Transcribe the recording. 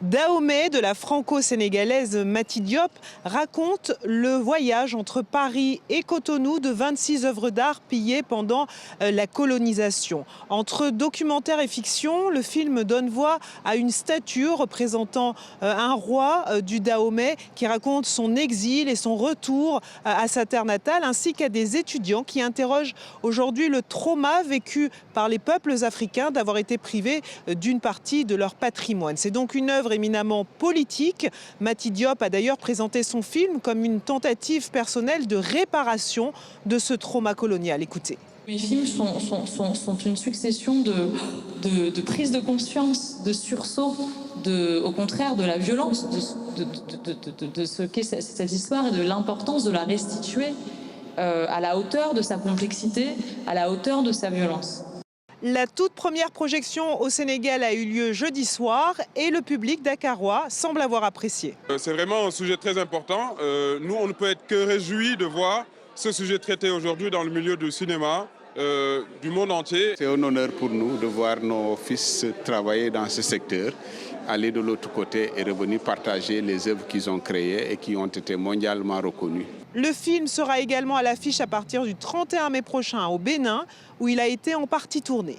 Dahomey de la franco-sénégalaise Mati Diop raconte le voyage entre Paris et Cotonou de 26 œuvres d'art pillées pendant la colonisation. Entre documentaire et fiction, le film donne voix à une statue représentant un roi du Dahomey qui raconte son exil et son retour à sa terre natale, ainsi qu'à des étudiants qui interrogent aujourd'hui le trauma vécu par les peuples africains d'avoir été privés d'une partie de leur patrimoine. C'est donc une œuvre éminemment politique. Mati Diop a d'ailleurs présenté son film comme une tentative personnelle de réparation de ce trauma colonial. Écoutez. Mes films sont une succession de prises de conscience, de sursauts, au contraire de la violence de ce qu'est cette histoire et de l'importance de la restituer à la hauteur de sa complexité, à la hauteur de sa violence. La toute première projection au Sénégal a eu lieu jeudi soir et le public dakarois semble avoir apprécié. C'est vraiment un sujet très important. Nous, on ne peut être que réjouis de voir ce sujet traité aujourd'hui dans le milieu du cinéma du monde entier. C'est un honneur pour nous de voir nos fils travailler dans ce secteur, aller de l'autre côté et revenir partager les œuvres qu'ils ont créées et qui ont été mondialement reconnues. Le film sera également à l'affiche à partir du 31 mai prochain au Bénin, où il a été en partie tourné.